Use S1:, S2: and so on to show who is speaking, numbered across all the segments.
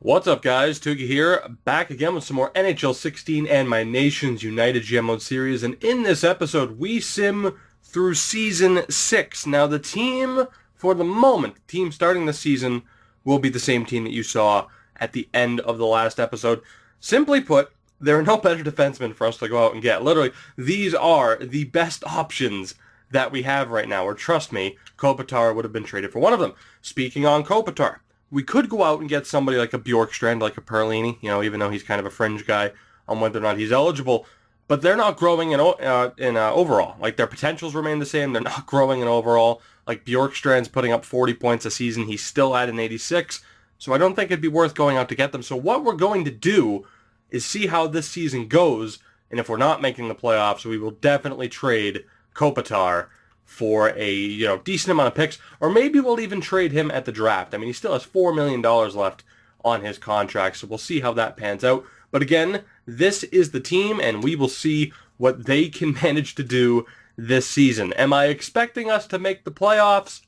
S1: What's up, guys? Tugi here, back again with some more NHL 16 and my Nations United GM Mode series. And in this episode, we sim through Season 6. Now, the team, for the moment, the team starting the season will be the same team that you saw at the end of the last episode. Simply put, there are no better defensemen for us to go out and get. Literally, these are the best options that we have right now. Or trust me, Kopitar would have been traded for one of them. Speaking on Kopitar, we could go out and get somebody like a Bjorkstrand, like a Perlini, even though he's kind of a fringe guy on whether or not he's eligible. But they're not growing in overall. Like, their potentials remain the same. They're not growing in overall. Like, Bjorkstrand's putting up 40 points a season. He's still at an 86. So I don't think it'd be worth going out to get them. So what we're going to do is see how this season goes. And if we're not making the playoffs, we will definitely trade Kopitar for a decent amount of picks, or maybe we'll even trade him at the draft. I mean, he still has $4 million left on his contract, so we'll see how that pans out. But again, this is the team, and we will see what they can manage to do this season. Am I expecting us to make the playoffs?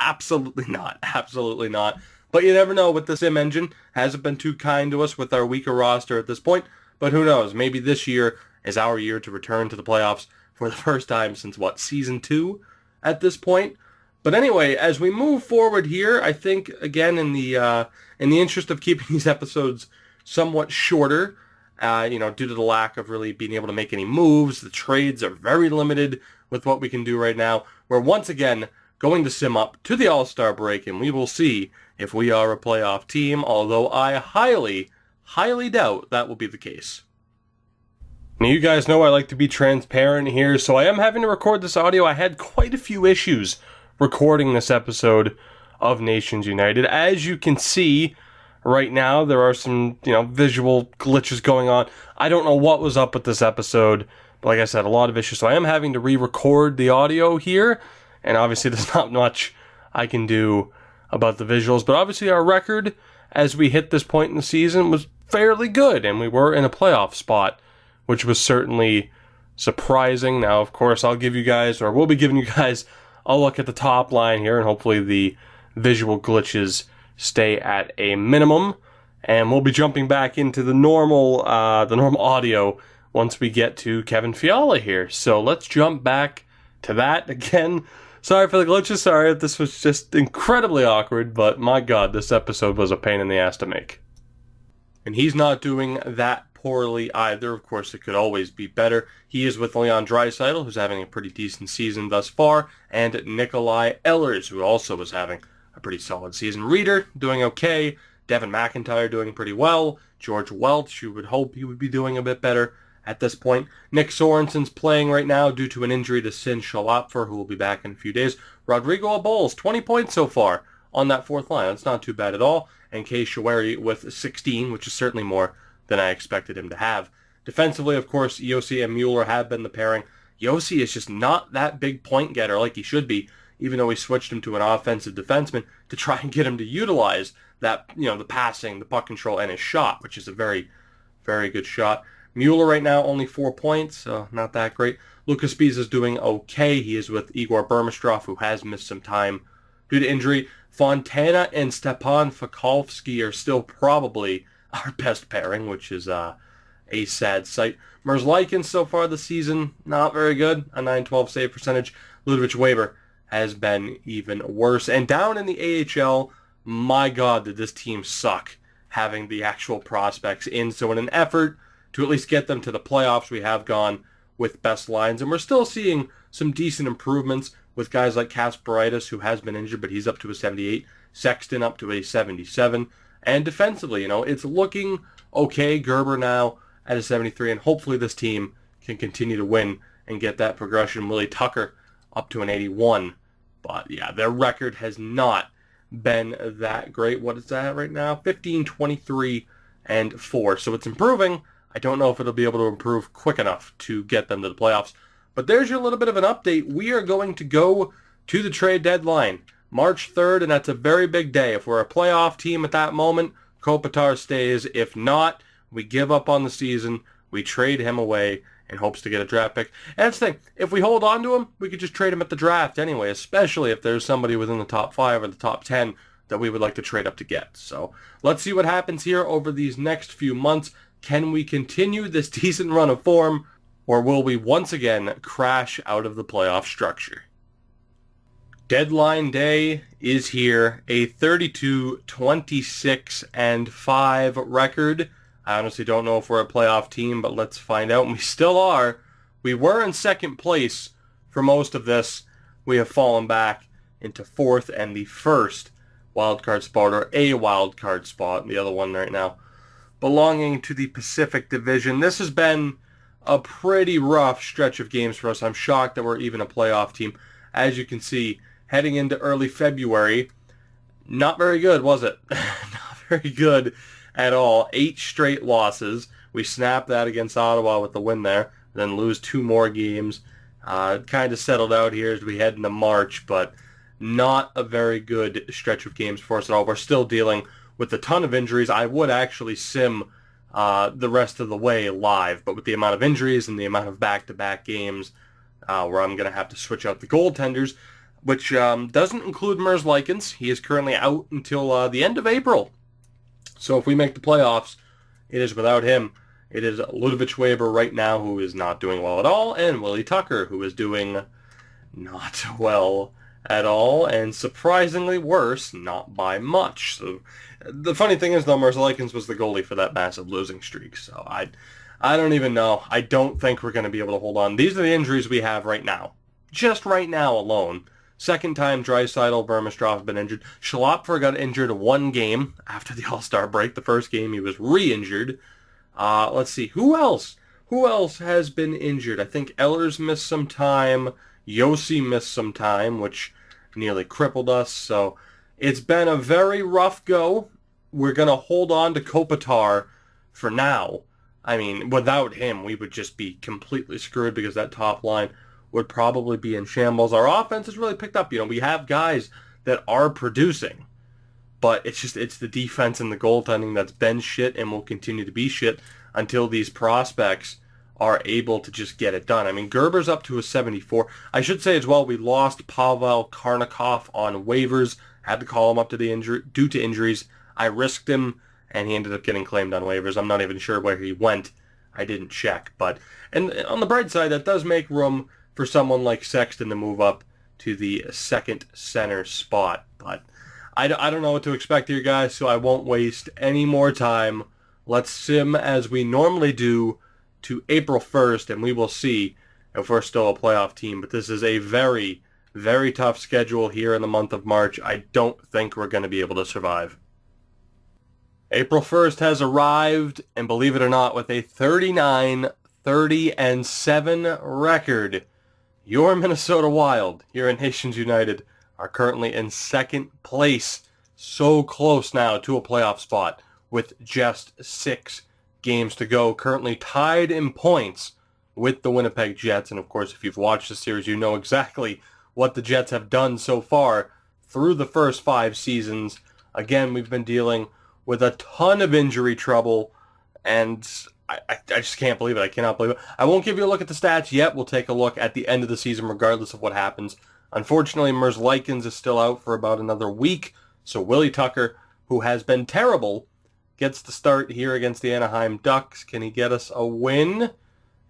S1: Absolutely not. Absolutely not. But you never know with the sim engine. Hasn't been too kind to us with our weaker roster at this point, but who knows? Maybe this year is our year to return to the playoffs for the first time since, Season 2 at this point. But anyway, as we move forward here, I think, again, in the interest of keeping these episodes somewhat shorter, due to the lack of really being able to make any moves, the trades are very limited with what we can do right now. We're once again going to sim up to the All-Star break, and we will see if we are a playoff team, although I highly, highly doubt that will be the case. Now, you guys know I like to be transparent here, so I am having to record this audio. I had quite a few issues recording this episode of Nations United. As you can see right now, there are some, visual glitches going on. I don't know what was up with this episode, but like I said, a lot of issues. So I am having to re-record the audio here, and obviously there's not much I can do about the visuals. But obviously our record as we hit this point in the season was fairly good, and we were in a playoff spot, which was certainly surprising. Now, of course, we'll be giving you guys a look at the top line here, and hopefully the visual glitches stay at a minimum. And we'll be jumping back into the normal audio once we get to Kevin Fiala here. So let's jump back to that again. Sorry for the glitches. Sorry if this was just incredibly awkward, but my God, this episode was a pain in the ass to make. And he's not doing that poorly either. Of course, it could always be better. He is with Leon Draisaitl, who's having a pretty decent season thus far, and Nikolai Ehlers, who also was having a pretty solid season. Reeder doing okay. Devin McIntyre doing pretty well. George Welch, you would hope he would be doing a bit better at this point. Nick Sorensen's playing right now due to an injury to Sin Shalapfer, who will be back in a few days. Rodrigo Abols, 20 points so far on that fourth line. That's not too bad at all. And Kei Shaweri with 16, which is certainly more than I expected him to have. Defensively, of course, Yossi and Mueller have been the pairing. Yossi is just not that big point getter like he should be, even though we switched him to an offensive defenseman to try and get him to utilize that, the passing, the puck control, and his shot, which is a very, very good shot. Mueller right now only 4 points, so not that great. Lucas Spies is doing okay. He is with Igor Burmistrov, who has missed some time due to injury. Fontana and Stepan Fakovsky are still probably our best pairing, which is a sad sight. Merzlikins so far this season, not very good. A .912 save percentage. Ludovic Weber has been even worse. And down in the AHL, my God, did this team suck having the actual prospects in. So in an effort to at least get them to the playoffs, we have gone with best lines. And we're still seeing some decent improvements with guys like Kasparaitis, who has been injured, but he's up to a 78. Sexton up to a 77. And defensively, it's looking okay. Gerber now at a 73, and hopefully this team can continue to win and get that progression. Willie Tucker up to an 81. But yeah, their record has not been that great. What is that right now? 15, 23, and 4. So it's improving. I don't know if it'll be able to improve quick enough to get them to the playoffs. But there's your little bit of an update. We are going to go to the trade deadline, March 3rd, and that's a very big day. If we're a playoff team at that moment, Kopitar stays. If not, we give up on the season. We trade him away in hopes to get a draft pick. And that's the thing. If we hold on to him, we could just trade him at the draft anyway, especially if there's somebody within the top 5 or the top 10 that we would like to trade up to get. So let's see what happens here over these next few months. Can we continue this decent run of form, or will we once again crash out of the playoff structure? Deadline day is here, a 32-26-5 record. I honestly don't know if we're a playoff team, but let's find out. And we still are. We were in second place for most of this. We have fallen back into fourth and the first wildcard spot, or a wildcard spot, the other one right now, belonging to the Pacific Division. This has been a pretty rough stretch of games for us. I'm shocked that we're even a playoff team. As you can see, heading into early February, not very good, was it? Not very good at all. 8 straight losses. We snapped that against Ottawa with the win there, then lose 2 more games. Kind of settled out here as we head into March, but not a very good stretch of games for us at all. We're still dealing with a ton of injuries. I would actually sim the rest of the way live, but with the amount of injuries and the amount of back-to-back games where I'm going to have to switch out the goaltenders, which doesn't include Merzlikins. He is currently out until the end of April. So if we make the playoffs, it is without him. It is Ludovic Weber right now, who is not doing well at all, and Willie Tucker, who is doing not well at all, and surprisingly worse, not by much. So the funny thing is, though, Merzlikins was the goalie for that massive losing streak. So I don't even know. I don't think we're going to be able to hold on. These are the injuries we have right now. Just right now alone. Second time Draisaitl, Vermistrov have been injured. Schlopfer got injured 1 game after the All-Star break. The first game he was re-injured. Let's see. Who else? Who else has been injured? I think Ehlers missed some time. Yossi missed some time, which nearly crippled us. So it's been a very rough go. We're going to hold on to Kopitar for now. I mean, without him, we would just be completely screwed because that top line would probably be in shambles. Our offense has really picked up. You know, we have guys that are producing, but it's the defense and the goaltending that's been shit and will continue to be shit until these prospects are able to just get it done. I mean, Gerber's up to a 74. I should say as well, we lost Pavel Karnikov on waivers. Had to call him up to due to injuries. I risked him, and he ended up getting claimed on waivers. I'm not even sure where he went. I didn't check. And on the bright side, that does make room for someone like Sexton to move up to the second center spot. But I don't know what to expect here, guys, so I won't waste any more time. Let's sim as we normally do to April 1st, and we will see if we're still a playoff team. But this is a very, very tough schedule here in the month of March. I don't think we're going to be able to survive. April 1st has arrived, and believe it or not, with a 39-30-7 record. Your Minnesota Wild here in Nations United are currently in second place, so close now to a playoff spot with just 6 games to go, currently tied in points with the Winnipeg Jets. And of course, if you've watched the series, you know exactly what the Jets have done so far through the first 5 seasons. Again, we've been dealing with a ton of injury trouble, and I just can't believe it. I cannot believe it. I won't give you a look at the stats yet. We'll take a look at the end of the season regardless of what happens. Unfortunately, Merzlikins is still out for about another week, so Willie Tucker, who has been terrible, gets the start here against the Anaheim Ducks. Can he get us a win?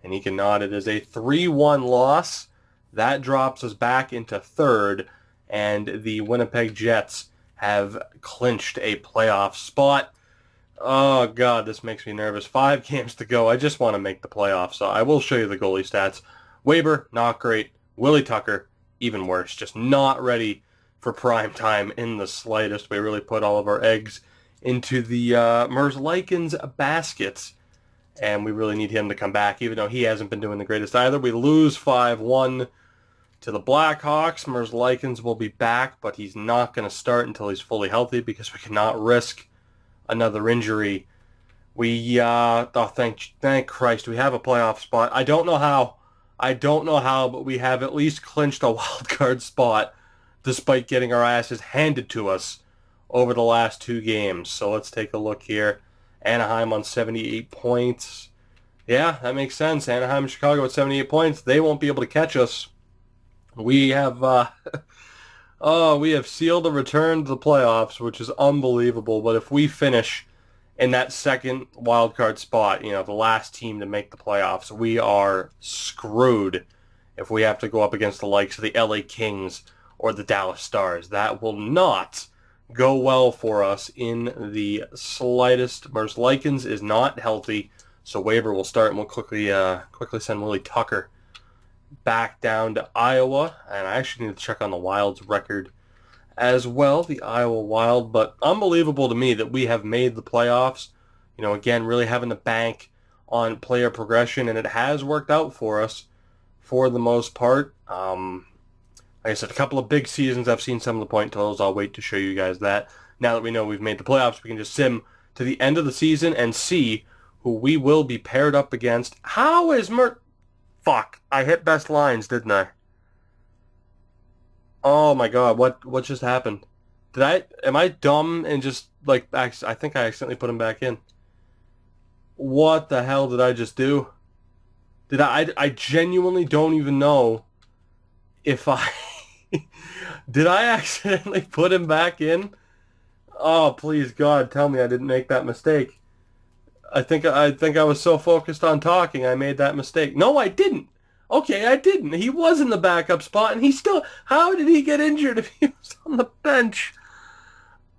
S1: And he cannot. It is a 3-1 loss. That drops us back into third, and the Winnipeg Jets have clinched a playoff spot. Oh, God, this makes me nervous. 5 games to go. I just want to make the playoffs, so I will show you the goalie stats. Weber, not great. Willie Tucker, even worse. Just not ready for prime time in the slightest. We really put all of our eggs into the Merzlikins baskets, and we really need him to come back, even though he hasn't been doing the greatest either. We lose 5-1 to the Blackhawks. Merzlikins will be back, but he's not going to start until he's fully healthy because we cannot risk another injury. Thank Christ, we have a playoff spot. I don't know how, but we have at least clinched a wild card spot despite getting our asses handed to us over the last 2 games. So let's take a look here. Anaheim on 78 points. Yeah, that makes sense. Anaheim and Chicago at 78 points. They won't be able to catch us. We have Oh, we have sealed a return to the playoffs, which is unbelievable. But if we finish in that second wild card spot, the last team to make the playoffs, we are screwed if we have to go up against the likes of the LA Kings or the Dallas Stars. That will not go well for us in the slightest. Merce Likens is not healthy, so Weber will start, and we'll quickly send Willie Tucker back down to Iowa. And I actually need to check on the Wild's record as well, the Iowa Wild. But unbelievable to me that we have made the playoffs. Again, really having to bank on player progression, and it has worked out for us for the most part. Like I said, a couple of big seasons. I've seen some of the point totals. I'll wait to show you guys that. Now that we know we've made the playoffs, we can just sim to the end of the season and see who we will be paired up against. How is Fuck, I hit best lines, didn't I? Oh my god, what just happened? Am I dumb and just, I think I accidentally put him back in. What the hell did I just do? I genuinely don't even know if I... Did I accidentally put him back in? Oh, please God, tell me I didn't make that mistake. I think I was so focused on talking I made that mistake. No, I didn't. Okay, I didn't. He was in the backup spot, and he still... How did he get injured if he was on the bench?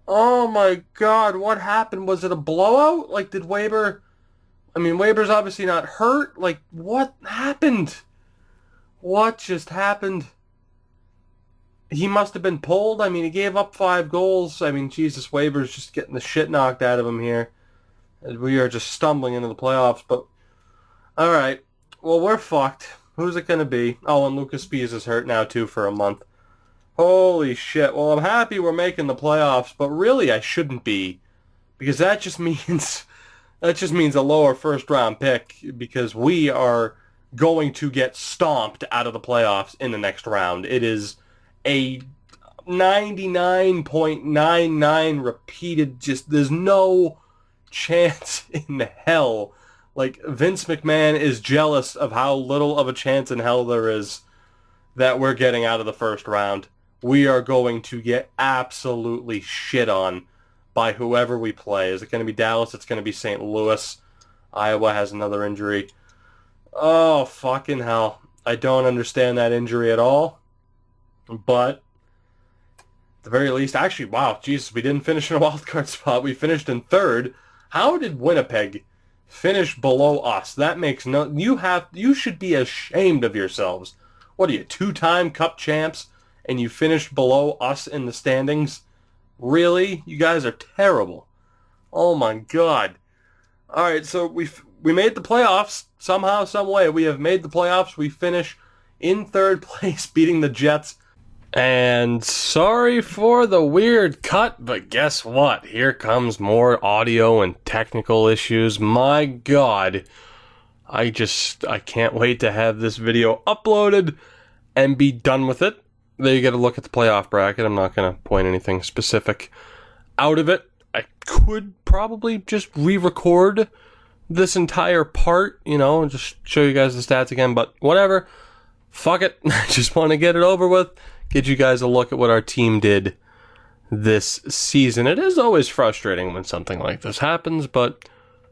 S1: Oh my God, what happened? Was it a blowout? Did Weber... Weber's obviously not hurt. What happened? What just happened? He must have been pulled. He gave up 5 goals. Jesus, Weber's just getting the shit knocked out of him here. We are just stumbling into the playoffs, but... Alright. Well, we're fucked. Who's it going to be? Oh, and Lucas Spies is hurt now, too, for a month. Holy shit. Well, I'm happy we're making the playoffs, but really I shouldn't be. Because that just means a lower first-round pick, because we are going to get stomped out of the playoffs in the next round. It is a 99.99 repeated, there's no chance in hell. Vince McMahon is jealous of how little of a chance in hell there is that we're getting out of the first round. We are going to get absolutely shit on by whoever we play. Is it going to be Dallas? It's going to be St. Louis. Iowa has another injury. Oh, fucking hell. I don't understand that injury at all. But at the very least, actually, wow, Jesus, we didn't finish in a wild card spot. We finished in third. How did Winnipeg finish below us? That makes no... You should be ashamed of yourselves. What are you, 2-time Cup champs, and you finished below us in the standings? Really? You guys are terrible. Oh my God. All right, so we made the playoffs somehow, some way. We have made the playoffs. We finish in third place, beating the Jets. And sorry for the weird cut, but guess what? Here comes more audio and technical issues. My God. I can't wait to have this video uploaded and be done with it. There you get a look at the playoff bracket. I'm not going to point anything specific out of it. I could probably just re-record this entire part, and just show you guys the stats again, but whatever. Fuck it. I just want to get it over with. Get you guys a look at what our team did this season. It is always frustrating when something like this happens, but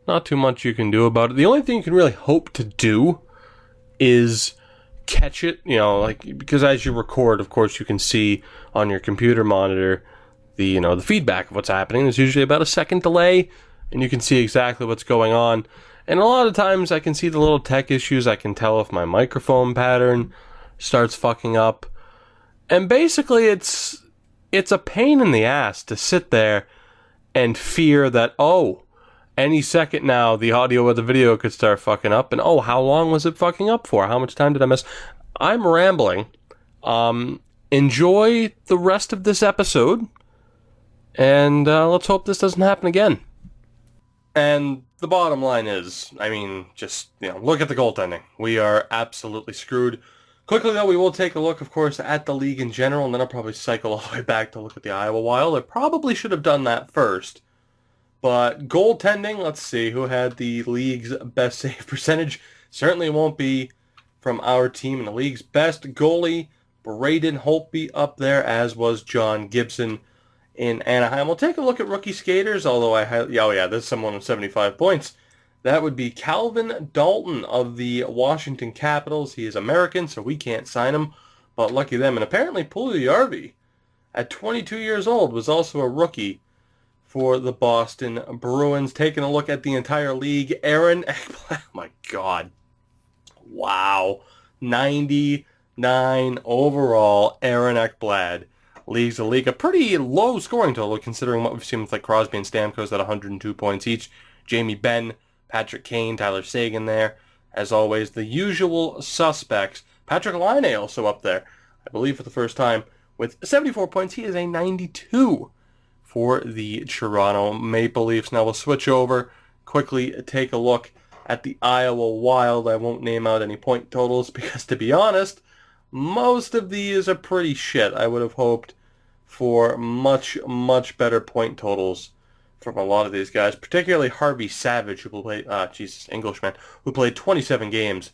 S1: not too much you can do about it. The only thing you can really hope to do is catch it, because as you record, of course, you can see on your computer monitor the feedback of what's happening. There's usually about a second delay, and you can see exactly what's going on. And a lot of times I can see the little tech issues. I can tell if my microphone pattern starts fucking up. And basically it's a pain in the ass to sit there and fear that, any second now the audio or the video could start fucking up, and how long was it fucking up for? How much time did I miss? I'm rambling. Enjoy the rest of this episode, and let's hope this doesn't happen again. And the bottom line is, look at the goaltending. We are absolutely screwed. Quickly, though, we will take a look, of course, at the league in general, and then I'll probably cycle all the way back to look at the Iowa Wild. I probably should have done that first. But goaltending, let's see, who had the league's best save percentage? Certainly won't be from our team. And the league's best goalie Braden Holtby up there, as was John Gibson in Anaheim. We'll take a look at rookie skaters, although there's someone with 75 points. That would be Calvin Dalton of the Washington Capitals. He is American, so we can't sign him, but lucky them. And apparently Puljujärvi, at 22 years old, was also a rookie for the Boston Bruins. Taking a look at the entire league, Aaron Ekblad, oh my God, wow, 99 overall, Aaron Ekblad leads the league. A pretty low scoring total considering what we've seen with like Crosby and Stamkos at 102 points each. Jamie Benn, Patrick Kane, Tyler Seguin there. As always, the usual suspects. Patrick Laine also up there, I believe for the first time, with 74 points. He is a 92 for the Toronto Maple Leafs. Now we'll switch over, quickly take a look at the Iowa Wild. I won't name out any point totals because, to be honest, most of these are pretty shit. I would have hoped for much, much better point totals from a lot of these guys, particularly Harvey Savage, who played, Englishman, who played 27 games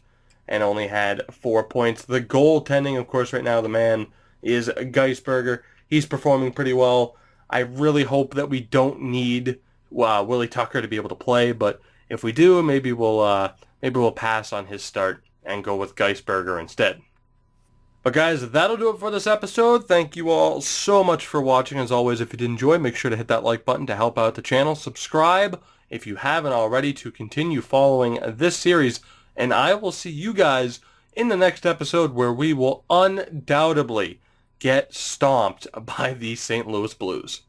S1: and only had 4 points. The goaltending, of course, right now, the man is Geisberger. He's performing pretty well. I really hope that we don't need Willie Tucker to be able to play, but if we do, maybe we'll pass on his start and go with Geisberger instead. But guys, that'll do it for this episode. Thank you all so much for watching. As always, if you did enjoy, make sure to hit that like button to help out the channel. Subscribe if you haven't already to continue following this series. And I will see you guys in the next episode, where we will undoubtedly get stomped by the St. Louis Blues.